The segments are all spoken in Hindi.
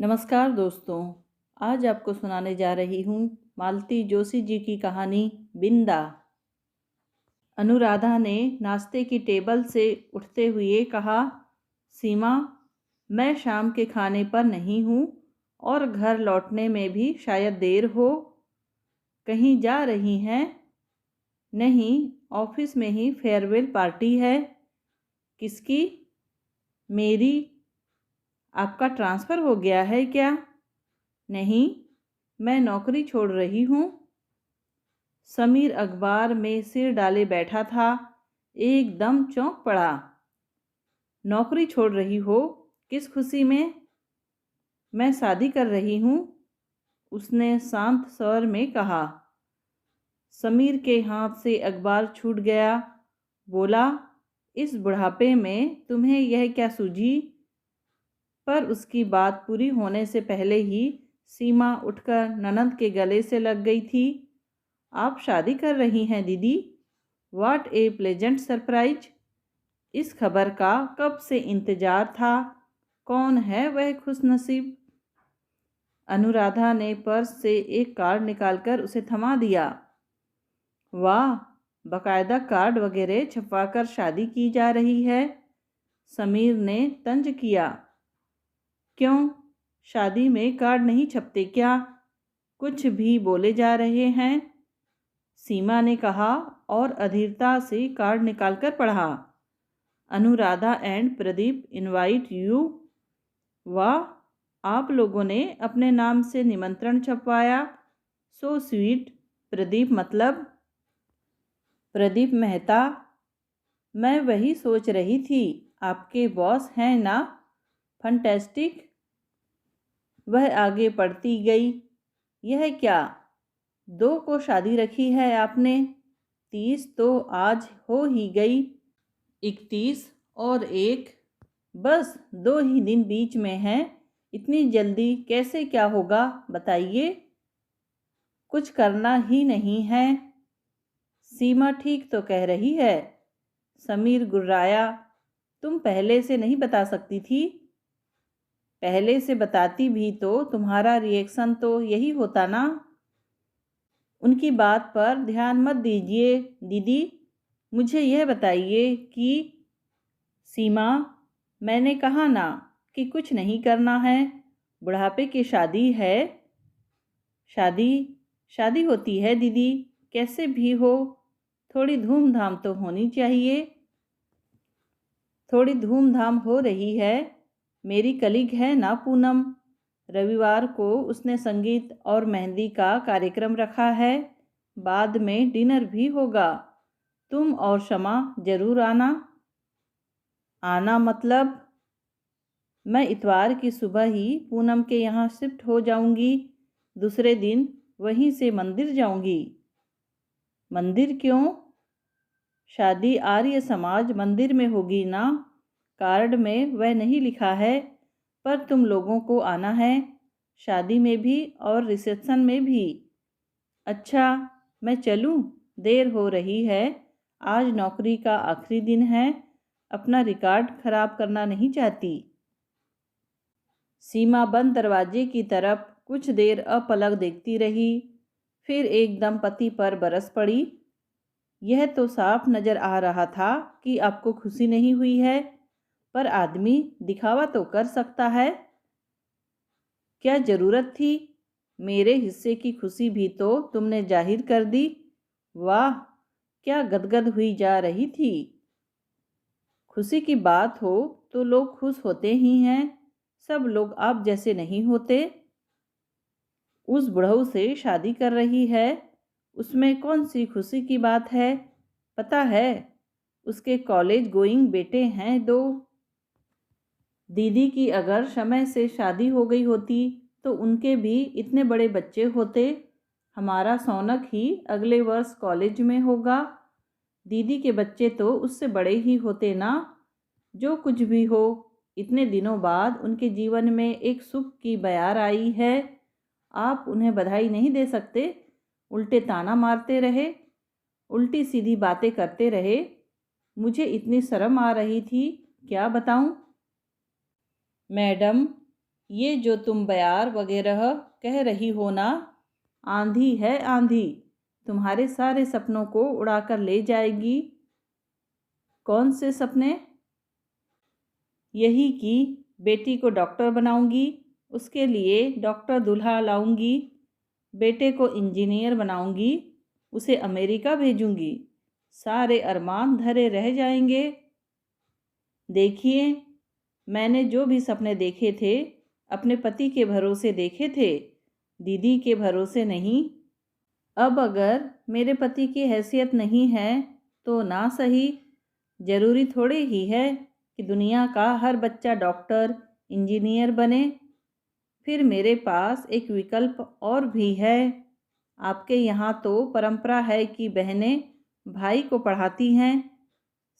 नमस्कार दोस्तों। आज आपको सुनाने जा रही हूँ मालती जोशी जी की कहानी बिंदा। अनुराधा ने नाश्ते की टेबल से उठते हुए कहा, सीमा, मैं शाम के खाने पर नहीं हूँ और घर लौटने में भी शायद देर हो। कहीं जा रही हैं? नहीं, ऑफिस में ही फेयरवेल पार्टी है। किसकी? मेरी। आपका ट्रांसफ़र हो गया है क्या? नहीं, मैं नौकरी छोड़ रही हूँ। समीर अखबार में सिर डाले बैठा था, एकदम चौंक पड़ा। नौकरी छोड़ रही हो? किस खुशी में? मैं शादी कर रही हूँ, उसने शांत स्वर में कहा। समीर के हाथ से अखबार छूट गया। बोला, इस बुढ़ापे में तुम्हें यह क्या सूझी? पर उसकी बात पूरी होने से पहले ही सीमा उठकर ननद के गले से लग गई थी। आप शादी कर रही हैं दीदी? What A pleasant surprise. इस खबर का कब से इंतजार था। कौन है वह खुशनसीब? अनुराधा ने पर्स से एक कार्ड निकालकर उसे थमा दिया। वाह, बकायदा कार्ड वगैरह छपवाकर शादी की जा रही है। समीर ने तंज किया। क्यों, शादी में कार्ड नहीं छपते क्या? कुछ भी बोले जा रहे हैं, सीमा ने कहा और अधीरता से कार्ड निकालकर पढ़ा। Anuradha and Pradeep invite you. वाह, आप लोगों ने अपने नाम से निमंत्रण छपवाया। So sweet. प्रदीप मतलब? प्रदीप मेहता। मैं वही सोच रही थी, आपके बॉस हैं ना? फंटेस्टिक। वह आगे पढ़ती गई। यह क्या, 2 को शादी रखी है आपने? 30 तो आज हो ही गई। 31 और 1, बस 2 ही दिन बीच में हैं। इतनी जल्दी कैसे क्या होगा बताइए? कुछ करना ही नहीं है। सीमा ठीक तो कह रही है। समीर गुर्राया। तुम पहले से नहीं बता सकती थी? पहले से बताती भी तो तुम्हारा रिएक्शन तो यही होता ना। उनकी बात पर ध्यान मत दीजिए दीदी। मुझे यह बताइए कि सीमा, मैंने कहा ना कि कुछ नहीं करना है। बुढ़ापे की शादी है। शादी शादी होती है दीदी, कैसे भी हो। थोड़ी धूमधाम तो होनी चाहिए। थोड़ी धूमधाम हो रही है। मेरी कलीग है ना पूनम, रविवार को उसने संगीत और मेहंदी का कार्यक्रम रखा है। बाद में डिनर भी होगा। तुम और शमा जरूर आना। आना मतलब? मैं इतवार की सुबह ही पूनम के यहाँ शिफ्ट हो जाऊंगी। दूसरे दिन वहीं से मंदिर जाऊंगी। मंदिर क्यों? शादी आर्य समाज मंदिर में होगी ना। कार्ड में वह नहीं लिखा है, पर तुम लोगों को आना है, शादी में भी और रिसेप्शन में भी। अच्छा, मैं चलूं? देर हो रही है। आज नौकरी का आखिरी दिन है, अपना रिकॉर्ड खराब करना नहीं चाहती। सीमा बंद दरवाजे की तरफ कुछ देर अपलक देखती रही, फिर एकदम पति पर बरस पड़ी। यह तो साफ नजर आ रहा था कि आपको खुशी नहीं हुई है, पर आदमी दिखावा तो कर सकता है। क्या जरूरत थी? मेरे हिस्से की खुशी भी तो तुमने जाहिर कर दी। वाह, क्या गदगद हुई जा रही थी। खुशी की बात हो तो लोग खुश होते ही हैं। सब लोग आप जैसे नहीं होते। उस बुढ़ऊ से शादी कर रही है, उसमें कौन सी खुशी की बात है? पता है, उसके कॉलेज गोइंग बेटे हैं 2। दीदी की अगर समय से शादी हो गई होती तो उनके भी इतने बड़े बच्चे होते। हमारा सौनक ही अगले वर्ष कॉलेज में होगा। दीदी के बच्चे तो उससे बड़े ही होते ना। जो कुछ भी हो, इतने दिनों बाद उनके जीवन में एक सुख की बयार आई है। आप उन्हें बधाई नहीं दे सकते? उल्टे ताना मारते रहे, उल्टी सीधी बातें करते रहे। मुझे इतनी शर्म आ रही थी, क्या बताऊं। मैडम, ये जो तुम बयार वगैरह कह रही हो ना, आंधी है आंधी, तुम्हारे सारे सपनों को उड़ाकर ले जाएगी। कौन से सपने? यही कि बेटी को डॉक्टर बनाऊंगी, उसके लिए डॉक्टर दूल्हा लाऊंगी, बेटे को इंजीनियर बनाऊंगी, उसे अमेरिका भेजूंगी, सारे अरमान धरे रह जाएंगे। देखिए, मैंने जो भी सपने देखे थे अपने पति के भरोसे देखे थे, दीदी के भरोसे नहीं। अब अगर मेरे पति की हैसियत नहीं है तो ना सही, ज़रूरी थोड़े ही है कि दुनिया का हर बच्चा डॉक्टर इंजीनियर बने। फिर मेरे पास एक विकल्प और भी है। आपके यहाँ तो परंपरा है कि बहनें भाई को पढ़ाती हैं,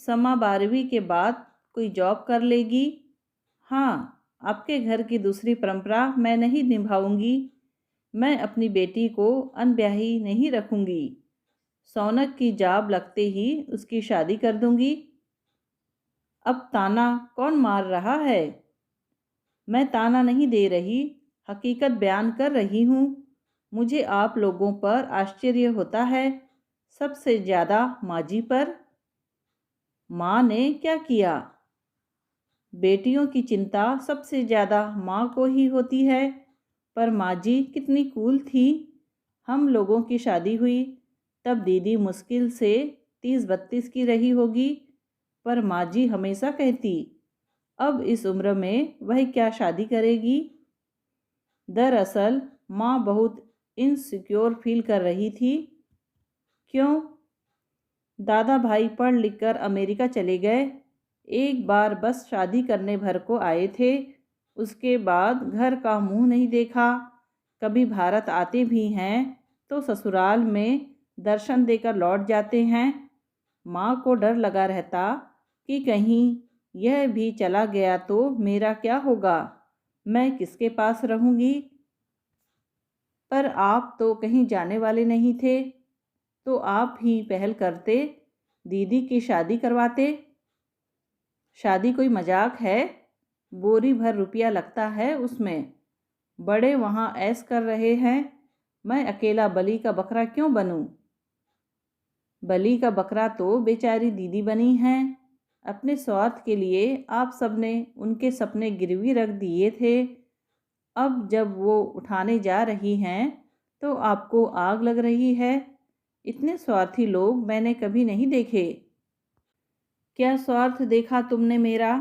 समा 12वीं के बाद कोई जॉब कर लेगी। हाँ, आपके घर की दूसरी परंपरा मैं नहीं निभाऊंगी। मैं अपनी बेटी को अनब्याही नहीं रखूंगी। सौनक की जाब लगते ही उसकी शादी कर दूंगी। अब ताना कौन मार रहा है? मैं ताना नहीं दे रही, हकीकत बयान कर रही हूँ। मुझे आप लोगों पर आश्चर्य होता है, सबसे ज़्यादा माँ जी पर। माँ ने क्या किया? बेटियों की चिंता सबसे ज़्यादा माँ को ही होती है, पर माँ जी कितनी कूल थी। हम लोगों की शादी हुई तब दीदी मुश्किल से 30-32 की रही होगी, पर माँ जी हमेशा कहती, अब इस उम्र में वह क्या शादी करेगी। दरअसल माँ बहुत इनसिक्योर फील कर रही थी। क्यों? दादा भाई पढ़ लिख कर अमेरिका चले गए। एक बार बस शादी करने भर को आए थे, उसके बाद घर का मुंह नहीं देखा। कभी भारत आते भी हैं तो ससुराल में दर्शन देकर लौट जाते हैं। माँ को डर लगा रहता कि कहीं यह भी चला गया तो मेरा क्या होगा, मैं किसके पास रहूँगी। पर आप तो कहीं जाने वाले नहीं थे, तो आप ही पहल करते, दीदी की शादी करवाते। शादी कोई मजाक है? बोरी भर रुपया लगता है उसमें। बड़े वहाँ ऐश कर रहे हैं, मैं अकेला बलि का बकरा क्यों बनूं? बलि का बकरा तो बेचारी दीदी बनी हैं। अपने स्वार्थ के लिए आप सबने उनके सपने गिरवी रख दिए थे। अब जब वो उठाने जा रही हैं तो आपको आग लग रही है। इतने स्वार्थी लोग मैंने कभी नहीं देखे। क्या स्वार्थ देखा तुमने मेरा?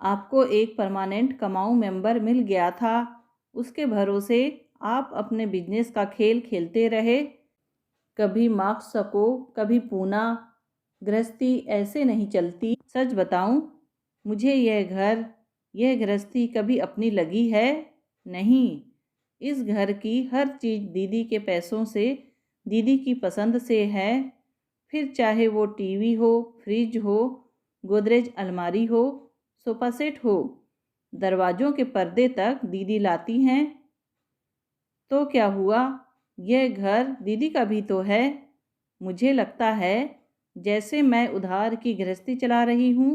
आपको एक परमानेंट कमाऊ मेंबर मिल गया था, उसके भरोसे आप अपने बिजनेस का खेल खेलते रहे। कभी मार्क्स सको, कभी पूना। गृहस्थी ऐसे नहीं चलती। सच बताऊं, मुझे यह घर, यह गृहस्थी कभी अपनी लगी है नहीं। इस घर की हर चीज़ दीदी के पैसों से, दीदी की पसंद से है। फिर चाहे वो टीवी हो, फ्रिज हो, गोदरेज अलमारी हो, सोफा सेट हो, दरवाज़ों के पर्दे तक दीदी लाती हैं। तो क्या हुआ, यह घर दीदी का भी तो है। मुझे लगता है जैसे मैं उधार की गृहस्थी चला रही हूँ।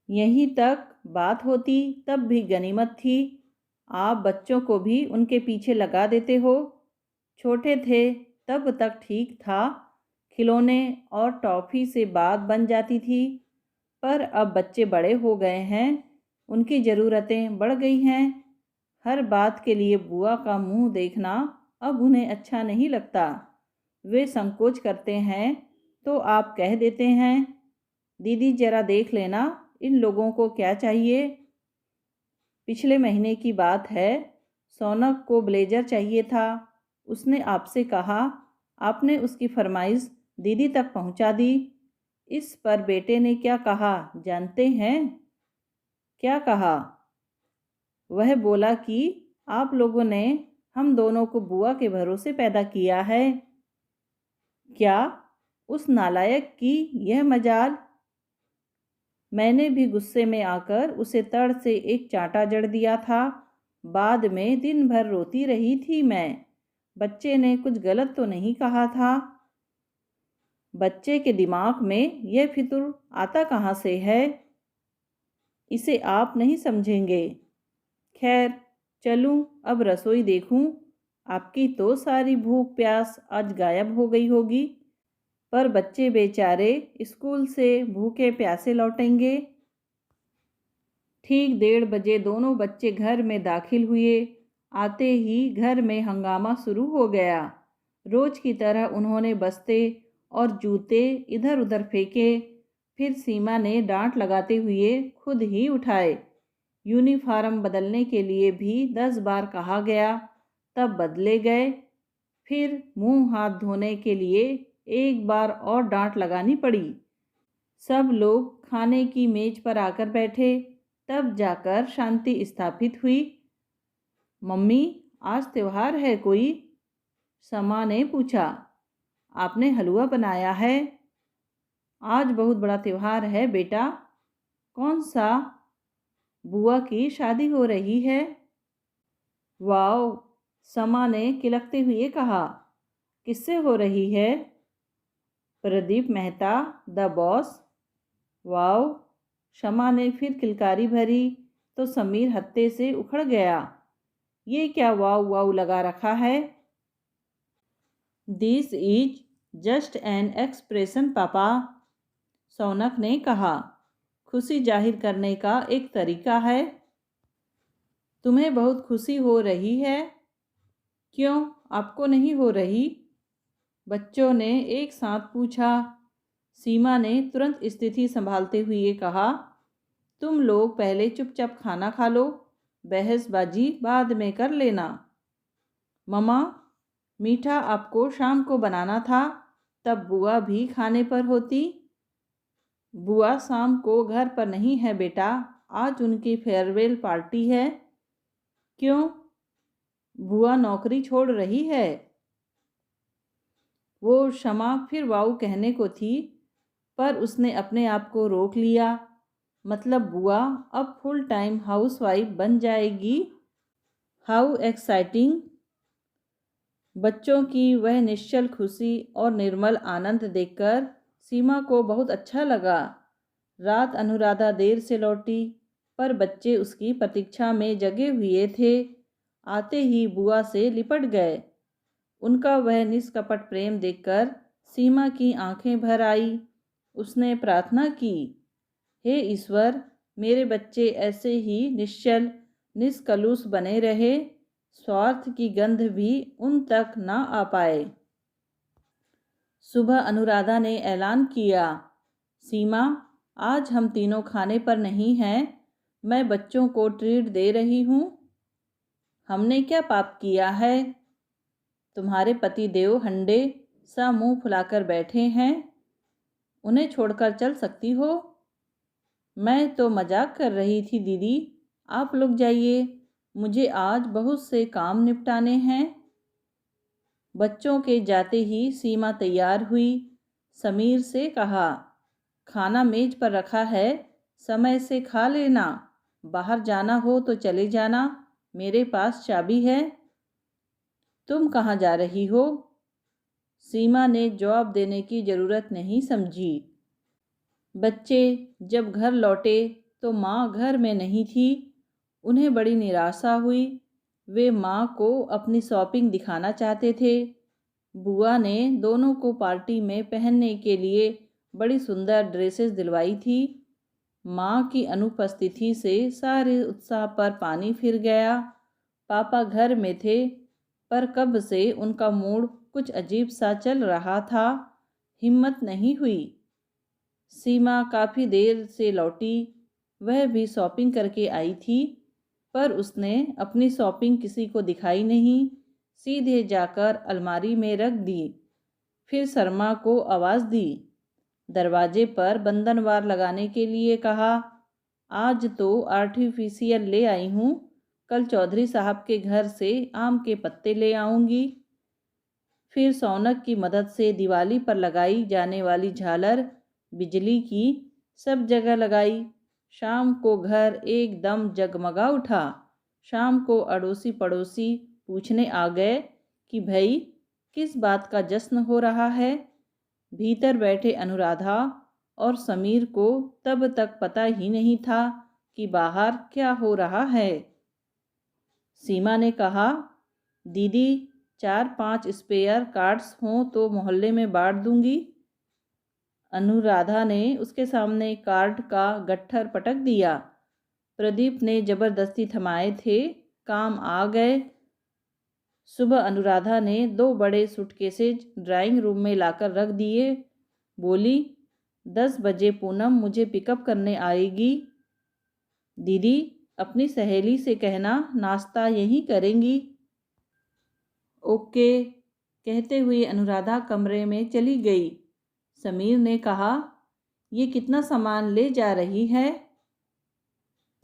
यहीं तक बात होती तब भी गनीमत थी। आप बच्चों को भी उनके पीछे लगा देते हो। छोटे थे तब तक ठीक था, खिलौने और टॉफ़ी से बात बन जाती थी। पर अब बच्चे बड़े हो गए हैं, उनकी ज़रूरतें बढ़ गई हैं। हर बात के लिए बुआ का मुंह देखना अब उन्हें अच्छा नहीं लगता। वे संकोच करते हैं तो आप कह देते हैं, दीदी ज़रा देख लेना इन लोगों को क्या चाहिए। पिछले महीने की बात है, सौनक को ब्लेजर चाहिए था। उसने आपसे कहा, आपने उसकी फरमाइश दीदी तक पहुंचा दी। इस पर बेटे ने क्या कहा जानते हैं? क्या कहा? वह बोला कि आप लोगों ने हम दोनों को बुआ के भरोसे पैदा किया है। क्या? उस नालायक की यह मजाल! मैंने भी गुस्से में आकर उसे तड़ से एक चांटा जड़ दिया था। बाद में दिन भर रोती रही थी मैं। बच्चे ने कुछ गलत तो नहीं कहा था। बच्चे के दिमाग में यह फितूर आता कहाँ से है? इसे आप नहीं समझेंगे। खैर चलूं अब रसोई देखूं। आपकी तो सारी भूख प्यास आज गायब हो गई होगी। पर बच्चे बेचारे स्कूल से भूखे प्यासे लौटेंगे। ठीक 1:30 बजे दोनों बच्चे घर में दाखिल हुए। आते ही घर में हंगामा शुरू हो गया। रोज की तरह उन्होंने बस्ते और जूते इधर उधर फेंके। फिर सीमा ने डांट लगाते हुए खुद ही उठाए। यूनिफॉर्म बदलने के लिए भी 10 बार कहा गया, तब बदले गए। फिर मुंह हाथ धोने के लिए एक बार और डांट लगानी पड़ी। सब लोग खाने की मेज पर आकर बैठे, तब जाकर शांति स्थापित हुई। मम्मी, आज त्योहार है कोई? समा ने पूछा। आपने हलवा बनाया है? आज बहुत बड़ा त्योहार है बेटा। कौन सा? बुआ की शादी हो रही है। वाओ, समा ने किलकते हुए कहा। किससे हो रही है? Pradeep Mehta, the boss. Wow, Shama ने फिर किलकारी भरी तो समीर हत्थे से उखड़ गया। ये क्या वाव वाव लगा रखा है? This is just an expression पापा, सौनक ने कहा। खुशी जाहिर करने का एक तरीका है। तुम्हें बहुत खुशी हो रही है? क्यों, आपको नहीं हो रही? बच्चों ने एक साथ पूछा। सीमा ने तुरंत स्थिति संभालते हुए कहा, तुम लोग पहले चुपचाप खाना खा लो, बहसबाजी बाद में कर लेना। ममा, मीठा आपको शाम को बनाना था, तब बुआ भी खाने पर होती। बुआ शाम को घर पर नहीं है बेटा, आज उनकी फेयरवेल पार्टी है। क्यों, बुआ नौकरी छोड़ रही है? वो शमा फिर वाऊ कहने को थी, पर उसने अपने आप को रोक लिया। मतलब बुआ अब फुल टाइम हाउसवाइफ बन जाएगी। How exciting. बच्चों की वह निश्चल खुशी और निर्मल आनंद देखकर सीमा को बहुत अच्छा लगा। रात अनुराधा देर से लौटी, पर बच्चे उसकी प्रतीक्षा में जगे हुए थे। आते ही बुआ से लिपट गए। उनका वह निष्कपट प्रेम देखकर सीमा की आंखें भर आई। उसने प्रार्थना की, हे ईश्वर, मेरे बच्चे ऐसे ही निश्चल निष्कलुष बने रहे, स्वार्थ की गंध भी उन तक ना आ पाए। सुबह अनुराधा ने ऐलान किया, सीमा, आज हम तीनों खाने पर नहीं हैं, मैं बच्चों को ट्रीट दे रही हूँ। हमने क्या पाप किया है? तुम्हारे पति देव हंडे सा मुंह फुलाकर बैठे हैं, उन्हें छोड़कर चल सकती हो? मैं तो मजाक कर रही थी दीदी, आप लोग जाइए, मुझे आज बहुत से काम निपटाने हैं। बच्चों के जाते ही सीमा तैयार हुई। समीर से कहा, खाना मेज पर रखा है, समय से खा लेना, बाहर जाना हो तो चले जाना, मेरे पास चाबी है। तुम कहाँ जा रही हो? सीमा ने जवाब देने की जरूरत नहीं समझी। बच्चे जब घर लौटे तो माँ घर में नहीं थी। उन्हें बड़ी निराशा हुई। वे माँ को अपनी शॉपिंग दिखाना चाहते थे। बुआ ने दोनों को पार्टी में पहनने के लिए बड़ी सुंदर ड्रेसेस दिलवाई थी। माँ की अनुपस्थिति से सारे उत्साह पर पानी फिर गया। पापा घर में थे, पर कब से उनका मूड कुछ अजीब सा चल रहा था। हिम्मत नहीं हुई। सीमा काफ़ी देर से लौटी। वह भी शॉपिंग करके आई थी, पर उसने अपनी शॉपिंग किसी को दिखाई नहीं, सीधे जाकर अलमारी में रख दी। फिर शर्मा को आवाज़ दी, दरवाजे पर बंधनवार लगाने के लिए कहा। आज तो आर्टिफिशियल ले आई हूँ, कल चौधरी साहब के घर से आम के पत्ते ले आऊँगी। फिर सौनक की मदद से दिवाली पर लगाई जाने वाली झालर बिजली की सब जगह लगाई। शाम को घर एकदम जगमगा उठा। शाम को अड़ोसी पड़ोसी पूछने आ गए कि भाई किस बात का जश्न हो रहा है। भीतर बैठे अनुराधा और समीर को तब तक पता ही नहीं था कि बाहर क्या हो रहा है। सीमा ने कहा, दीदी 4-5 स्पेयर कार्ड्स हों तो मोहल्ले में बांट दूंगी। अनुराधा ने उसके सामने कार्ड का गट्ठर पटक दिया। प्रदीप ने जबरदस्ती थमाए थे, काम आ गए। सुबह अनुराधा ने 2 बड़े सूटकेसेज ड्राइंग रूम में लाकर रख दिए। बोली, 10 बजे पूनम मुझे पिकअप करने आएगी। दीदी अपनी सहेली से कहना नाश्ता यहीं करेंगी। ओके कहते हुए अनुराधा कमरे में चली गई। समीर ने कहा, ये कितना सामान ले जा रही है?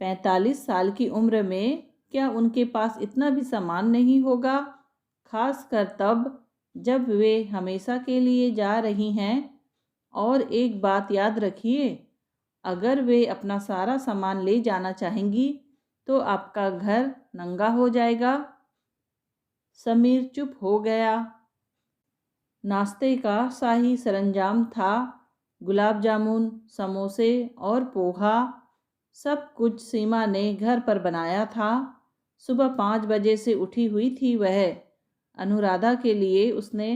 45 साल की उम्र में क्या उनके पास इतना भी सामान नहीं होगा, खासकर तब जब वे हमेशा के लिए जा रही हैं। और एक बात याद रखिए, अगर वे अपना सारा सामान ले जाना चाहेंगी तो आपका घर नंगा हो जाएगा। समीर चुप हो गया। नाश्ते का शाही सरंजाम था, गुलाब जामुन, समोसे और पोहा। सब कुछ सीमा ने घर पर बनाया था। सुबह 5 बजे से उठी हुई थी वह। अनुराधा के लिए उसने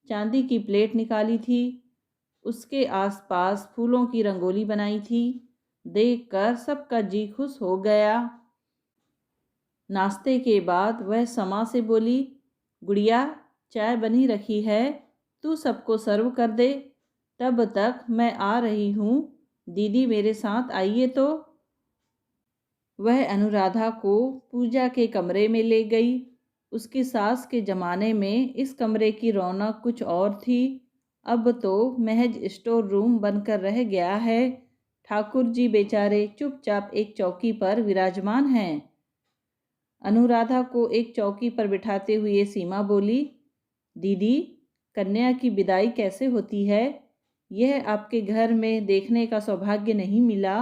चांदी की प्लेट निकाली थी, उसके आसपास फूलों की रंगोली बनाई थी। देखकर सबका जी खुश हो गया। नाश्ते के बाद वह समा से बोली, गुड़िया चाय बनी रखी है, तू सबको सर्व कर दे, तब तक मैं आ रही हूँ। दीदी मेरे साथ आइए तो। वह अनुराधा को पूजा के कमरे में ले गई। उसकी सास के ज़माने में इस कमरे की रौनक कुछ और थी, अब तो महज स्टोर रूम बनकर रह गया है। ठाकुर जी बेचारे चुपचाप एक चौकी पर विराजमान हैं। अनुराधा को एक चौकी पर बिठाते हुए सीमा बोली, दीदी कन्या की विदाई कैसे होती है, यह आपके घर में देखने का सौभाग्य नहीं मिला।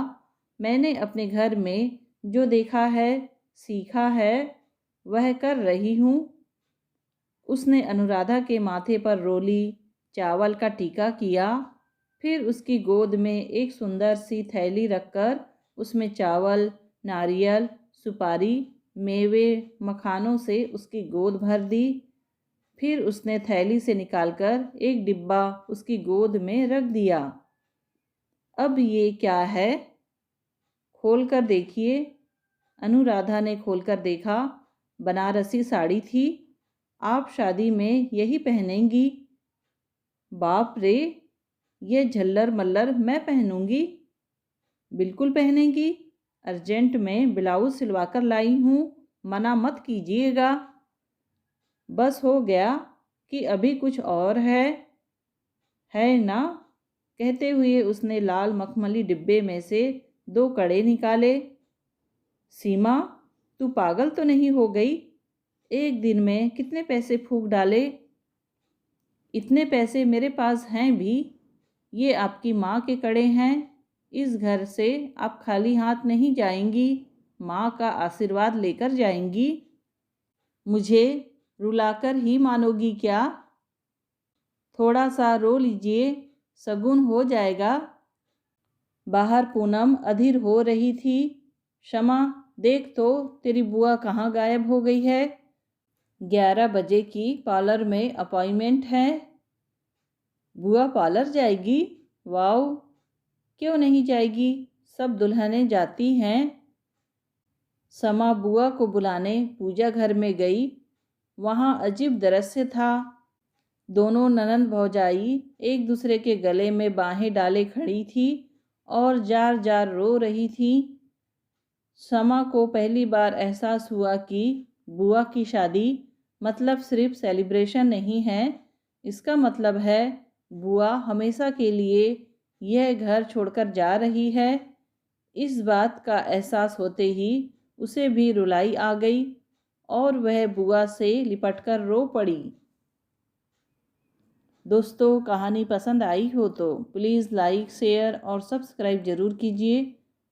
मैंने अपने घर में जो देखा है, सीखा है, वह कर रही हूँ। उसने अनुराधा के माथे पर रोली चावल का टीका किया, फिर उसकी गोद में एक सुंदर सी थैली रखकर उसमें चावल, नारियल, सुपारी, मेवे, मखानों से उसकी गोद भर दी। फिर उसने थैली से निकालकर एक डिब्बा उसकी गोद में रख दिया। अब ये क्या है? खोल कर देखिए। अनुराधा ने खोलकर देखा। बनारसी साड़ी थी। आप शादी में यही पहनेंगी? बाप रे, ये झल्लर मल्लर मैं पहनूंगी? बिल्कुल पहनेंगी। अर्जेंट में ब्लाउज सिलवाकर लाई हूँ, मना मत कीजिएगा। बस हो गया कि अभी कुछ और है ना? कहते हुए उसने लाल मखमली डिब्बे में से 2 कड़े निकाले। सीमा तू पागल तो नहीं हो गई? एक दिन में कितने पैसे फूंक डाले? इतने पैसे मेरे पास हैं भी। ये आपकी माँ के कड़े हैं। इस घर से आप खाली हाथ नहीं जाएंगी, माँ का आशीर्वाद लेकर जाएंगी। मुझे रुलाकर ही मानोगी क्या? थोड़ा सा रो लीजिए, शगुन हो जाएगा। बाहर पूनम अधीर हो रही थी। शमा देख तो तेरी बुआ कहाँ गायब हो गई है। 11 बजे की पार्लर में अपॉइंटमेंट है। बुआ पार्लर जाएगी? वाओ, क्यों नहीं जाएगी, सब दुल्हनें जाती हैं। समा बुआ को बुलाने पूजा घर में गई। वहाँ अजीब दृश्य था। दोनों ननंद भौजाई एक दूसरे के गले में बाहें डाले खड़ी थी और जार जार रो रही थी। समा को पहली बार एहसास हुआ कि बुआ की शादी मतलब सिर्फ सेलिब्रेशन नहीं है, इसका मतलब है बुआ हमेशा के लिए यह घर छोड़कर जा रही है। इस बात का एहसास होते ही उसे भी रुलाई आ गई और वह बुआ से लिपटकर रो पड़ी। दोस्तों, कहानी पसंद आई हो तो प्लीज़ लाइक, शेयर और सब्सक्राइब ज़रूर कीजिए।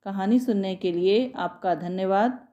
कहानी सुनने के लिए आपका धन्यवाद।